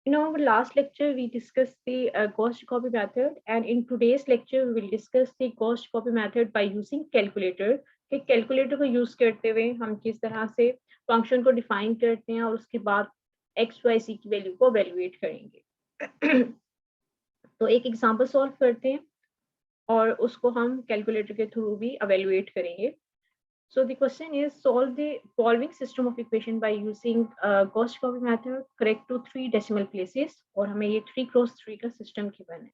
In our last lecture, we discussed the ghost copy method, and in today's lecture, we will discuss the ghost copy method by using calculator. कि calculator को use करते हुए हम किस तरह से function को डिफाइन करते हैं और उसके बाद एक्स वाई सी की वैल्यू को एवेल्युएट करेंगे। तो एक एग्जांपल सॉल्व करते हैं और उसको हम कैलकुलेटर के थ्रू भी एवेल्युएट करेंगे। So the question is, solve the following system of equation by using Gauss copy method, correct to 3 decimal places, और हमें ये 3 क्रॉस 3 का सिस्टम गिवन है।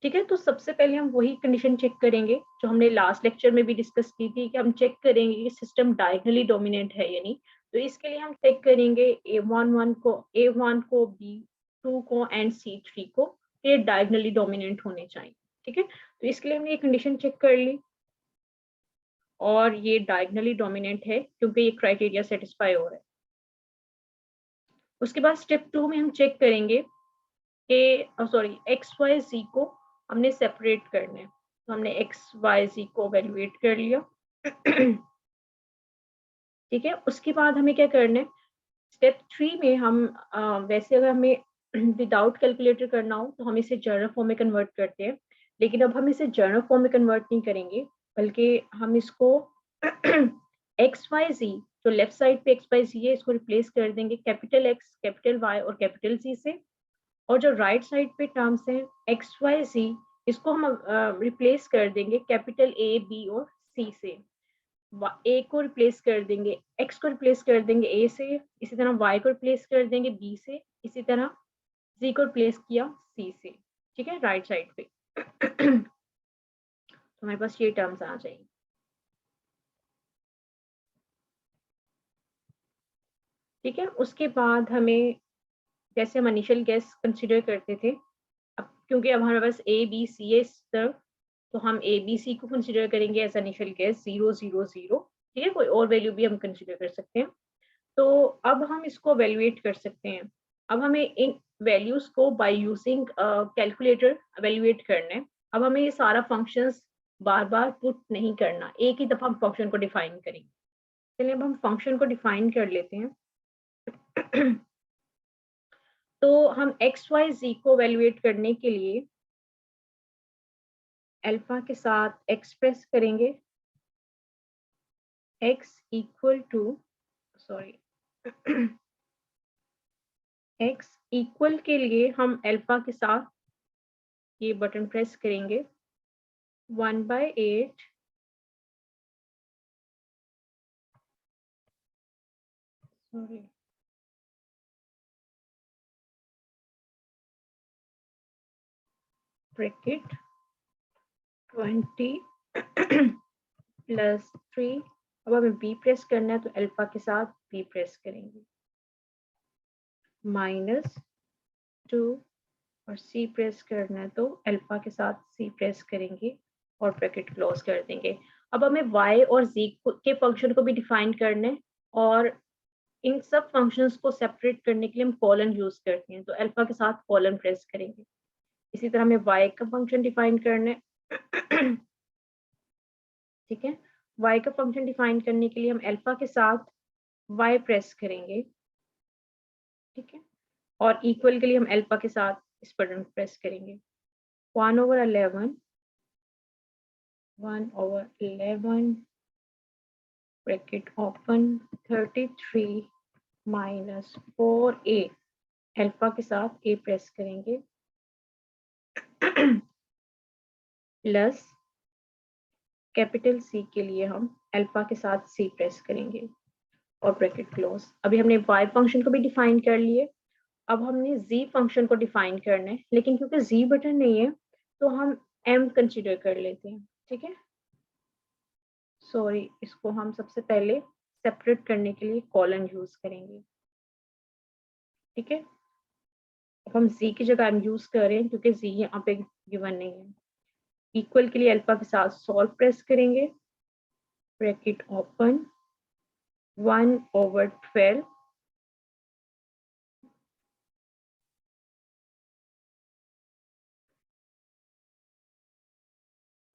ठीक है, तो सबसे पहले हम वही कंडीशन चेक करेंगे जो हमने लास्ट लेक्चर में भी डिस्कस की थी कि हम चेक करेंगे कि सिस्टम डायगोनली डोमिनेंट है या नहीं। तो इसके लिए हम चेक करेंगे A11 को B2 को एंड C3 को, ये डायगोनली डोमिनेंट होने चाहिए। ठीक है, तो इसके लिए हमने ये कंडीशन चेक कर ली और ये डायगोनली डोमिनेंट है क्योंकि ये क्राइटेरिया सेटिस्फाई हो रहा है। उसके बाद स्टेप 2 में हम चेक करेंगे कि एक्स वाई जी को हमने सेपरेट करना है। तो हमने एक्स वाई जी को एवेल्युएट कर लिया। ठीक है, उसके बाद हमें क्या करना है, स्टेप 3 में हम वैसे अगर हमें विदाउट कैलकुलेटर करना हो तो हम इसे जर्नल फॉर्म में कन्वर्ट करते हैं, लेकिन अब हम इसे जर्नल फॉर्म में कन्वर्ट नहीं करेंगे, बल्कि हम इसको एक्स वाई जी, जो लेफ्ट साइड पे एक्स वाई जी है, इसको रिप्लेस कर देंगे कैपिटल एक्स, कैपिटल वाई और कैपिटल जी से। और जो राइट साइड पे टर्म्स हैं एक्स वाई जी, इसको हम रिप्लेस कर देंगे कैपिटल ए बी और सी से। ए को रिप्लेस कर देंगे, एक्स को रिप्लेस कर देंगे ए से, इसी तरह वाई को रिप्लेस कर देंगे बी से, इसी तरह जी को रिप्लेस किया सी से। ठीक है, राइट साइड पे। तो हमारे पास ये टर्म्स आ जाएंगे। ठीक है, उसके बाद हमें, जैसे हम इनिशियल गैस कंसिडर करते थे, अब क्योंकि अब हमारे पास ए बी सी है इस तरफ, तो हम ए बी सी को कंसिडर करेंगे एज इनिशियल गैस 0 0 0। ठीक है, कोई और वैल्यू भी हम कंसिडर कर सकते हैं। तो अब हम इसको एवेल्युएट कर सकते हैं। अब हमें इन वैल्यूज को बाय यूजिंग कैलकुलेटर एवेल्युएट करना है। अब हमें ये सारा फंक्शंस बार बार पुट नहीं करना, एक ही दफा हम फंक्शन को डिफाइन करेंगे। चलिए अब हम फंक्शन को डिफाइन कर लेते हैं। तो हम एक्स वाई जी को एवेल्युएट करने के लिए अल्फा के साथ एक्सप्रेस करेंगे x equal to x equal के लिए हम अल्फा के साथ ये बटन प्रेस करेंगे 1/8 ब्रैकेट 20 प्लस 3। अब हमें बी प्रेस करना है तो अल्फा के साथ बी प्रेस करेंगे -2 और सी प्रेस करना है तो अल्फा के साथ सी प्रेस करेंगे और ब्रैकेट क्लोज कर देंगे। अब हमें y और z के फंक्शन को भी डिफाइन करना है और इन सब फंक्शंस को सेपरेट करने के लिए हम कॉलन यूज करते हैं, तो अल्फा के साथ कॉलन प्रेस करेंगे। इसी तरह हमें y का फंक्शन डिफाइन करना है। ठीक है, y का फंक्शन डिफाइन करने के लिए हम अल्फा के साथ y प्रेस करेंगे। ठीक है, और इक्वल के लिए हम अल्फा के साथ इस बटन प्रेस करेंगे। 1/11 bracket open 33 minus 4a, alpha के साथ a प्रेस करेंगे प्लस कैपिटल C के लिए हम अल्फा के साथ C प्रेस करेंगे और ब्रैकेट क्लोज। अभी हमने y फंक्शन को भी डिफाइन कर लिए। अब हमने z फंक्शन को डिफाइन करना है, लेकिन क्योंकि z बटन नहीं है तो हम m कंसीडर कर लेते हैं। ठीक है, इसको हम सबसे पहले सेपरेट करने के लिए कॉलन यूज करेंगे। ठीक है, अब हम z की जगह m यूज कर रहे हैं क्योंकि z यहाँ पे गिवन नहीं है। इक्वल के लिए अल्फा के साथ सॉल्व प्रेस करेंगे, bracket open 1/12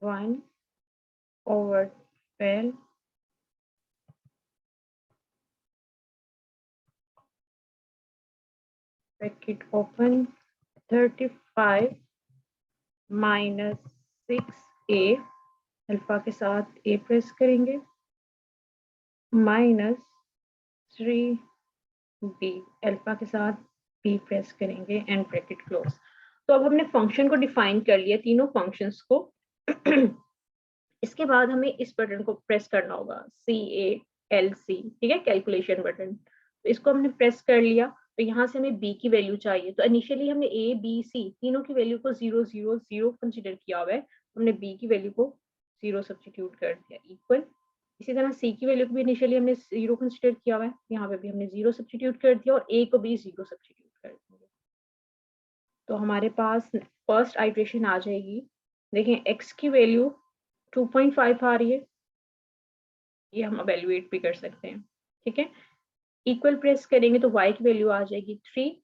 1/12 bracket open 35 minus 6a, alpha के साथ a प्रेस करेंगे, माइनस 3b, अल्फा के साथ b प्रेस करेंगे एंड ब्रैकेट क्लोज। तो अब हमने फंक्शन को डिफाइन कर लिया, तीनों फंक्शंस को। इसके बाद हमें इस बटन को प्रेस करना होगा, CALC, ठीक है, कैलकुलेशन बटन। तो इसको हमने प्रेस कर लिया, तो यहाँ से हमें b की वैल्यू चाहिए। तो इनिशियली हमने a b c तीनों की वैल्यू को 0 0 0 कंसिडर किया हुआ है, हमने b की वैल्यू को 0 सब्स्टिट्यूट कर दिया, इक्वल। इसी तरह c की वैल्यू को भी इनिशियली हमने 0 कंसिडर किया हुआ है, यहाँ पे भी हमने 0 सब्स्टिट्यूट कर दिया, और a को भी 0 सब्स्टिट्यूट कर देंगे। तो हमारे पास फर्स्ट आइट्रेशन आ जाएगी। देखें x की वैल्यू 2.5 आ रही है, ये हम एवेल्युएट भी कर सकते हैं, ठीक है। इक्वल प्रेस करेंगे तो y की वैल्यू आ जाएगी 3।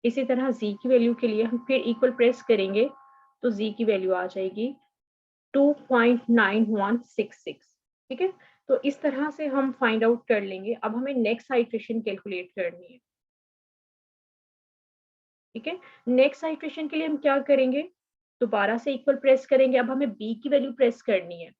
इसी तरह z की वैल्यू के लिए हम फिर इक्वल प्रेस करेंगे तो z की वैल्यू आ जाएगी 2.9166, ठीक है। तो इस तरह से हम फाइंड आउट कर लेंगे। अब हमें नेक्स्ट आइट्रेशन कैलकुलेट करनी है, ठीक है। नेक्स्ट आइट्रेशन के लिए हम क्या करेंगे, दोबारा से इक्वल प्रेस करेंगे। अब हमें b की वैल्यू प्रेस करनी है,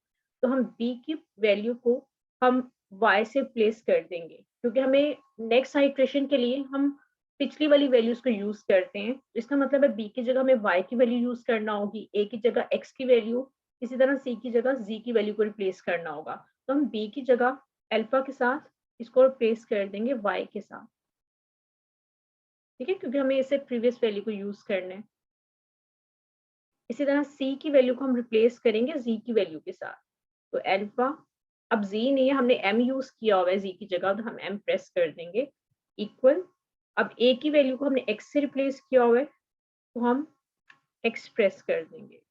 तो हम b की वैल्यू को हम y से प्लेस कर देंगे, क्योंकि हमें नेक्स्ट आइट्रेशन के लिए हम पिछली वाली वैल्यूज को यूज करते हैं। इसका मतलब है b की जगह हमें y की वैल्यू यूज करना होगी, a की जगह x की वैल्यू, इसी तरह c की जगह z की वैल्यू को रिप्लेस करना होगा। तो हम b की जगह अल्फा के साथ इसको रिप्लेस कर देंगे y के साथ, ठीक है, क्योंकि हमें इसे प्रीवियस वैल्यू को यूज करना है। इसी तरह c की वैल्यू को हम रिप्लेस करेंगे z की वैल्यू के साथ। तो अल्फा, अब z नहीं है, हमने m यूज किया हुआ है z की जगह, तो हम m प्रेस कर देंगे, इक्वल। अब a की वैल्यू को हमने x से रिप्लेस किया हुआ है, तो हम x प्रेस कर देंगे,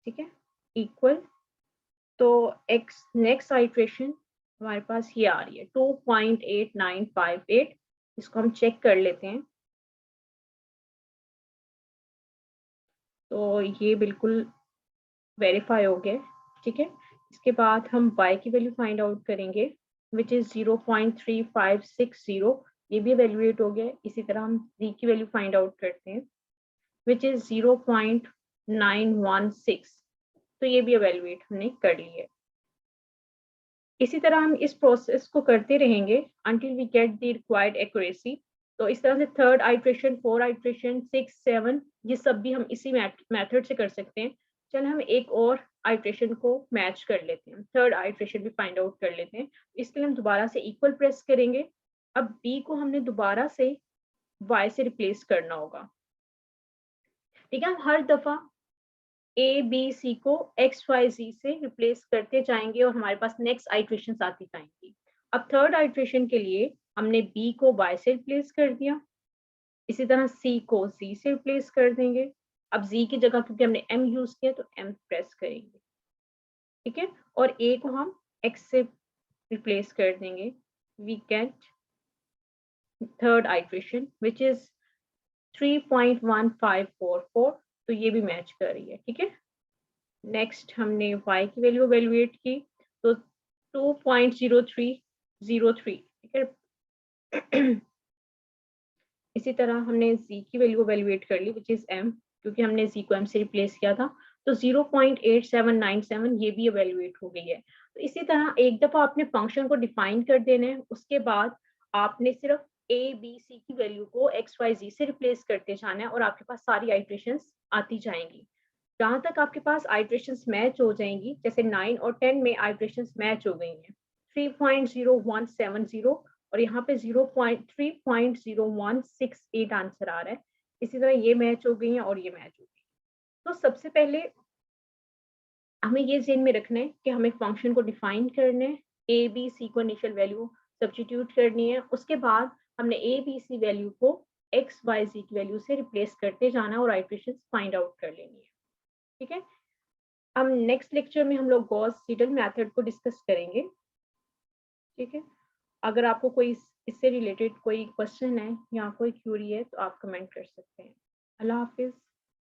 ठीक है, इक्वल। तो x नेक्स्ट आइट्रेशन हमारे पास ये आ रही है 2.8958। इसको हम चेक कर लेते हैं। तो ये बिल्कुल वेरीफाई हो गया, ठीक है। इसके बाद हम y की वैल्यू फाइंड आउट करेंगे, विच इज 0.3560, ये भी एवेल्युएट हो गया। इसी तरह हम z की वैल्यू फाइंड आउट करते हैं, विच इज 0.916, तो ये भी एवेल्युएट हमने कर ली है। इसी तरह हम इस प्रोसेस को करते रहेंगे until we get the required accuracy। तो इस तरह से थर्ड आइट्रेशन, फोर्थ आइट्रेशन, 6, 7, ये सब भी हम इसी मेथड से कर सकते हैं। चल हम एक और आइट्रेशन को मैच कर लेते हैं, थर्ड आइट्रेशन भी फाइंड आउट कर लेते हैं। इसके लिए हम दोबारा से इक्वल प्रेस करेंगे। अब b को हमने दोबारा से y से रिप्लेस करना होगा, ठीक है। हम हर दफा ए बी सी को एक्स वाई जी से रिप्लेस करते जाएंगे और हमारे पास नेक्स्ट आइट्रेशन आती जाएंगी। अब थर्ड आइट्रेशन के लिए हमने बी को वाई से रिप्लेस कर दिया, इसी तरह सी को जी से रिप्लेस कर देंगे। अब जी की जगह क्योंकि हमने एम यूज किया तो एम प्रेस करेंगे, ठीक है, और ए को हम एक्स से रिप्लेस कर देंगे। We get third iteration which is 3.1544, तो ये भी मैच कर रही है, ठीक है। नेक्स्ट हमने y की वैल्यू एवेल्युएट की, तो 2.0303, ठीक है। इसी तरह हमने z की वैल्यू एवेल्युएट कर ली, विच इज m, क्योंकि हमने z को m से रिप्लेस किया था। तो 0.8797 ये भी एवेल्युएट हो गई है। तो इसी तरह एक दफा आपने फंक्शन को डिफाइन कर देना है, उसके बाद आपने सिर्फ a b c की वैल्यू को x y z से रिप्लेस करते जाना है और आपके पास सारी आइट्रेशंस आती जाएंगी। जहां तक आपके पास आइट्रेशंस मैच हो जाएंगी, जैसे 9 और 10 में आइट्रेशंस मैच हो गई हैं, 3.0170 और यहाँ पे 3.0168 आंसर आ रहा है। इसी तरह ये मैच हो गई है और ये मैच हो गई। तो सबसे पहले हमें ये ज़हन में रखना है कि हमें फंक्शन को डिफाइन करना है, ए बी सी को इनिशियल वैल्यू सब्स्टिट्यूट करनी है, उसके बाद हमने ए बी सी वैल्यू को एक्स वाई जी की वैल्यू से रिप्लेस करते जाना और आइट्रेशन फाइंड आउट कर लेनी है, ठीक है। हम नेक्स्ट लेक्चर में हम लोग गॉस सीडल मेथड को डिस्कस करेंगे, ठीक है। अगर आपको कोई इससे रिलेटेड कोई क्वेश्चन है या कोई क्यूरी है तो आप कमेंट कर सकते हैं। अल्लाह हाफिज।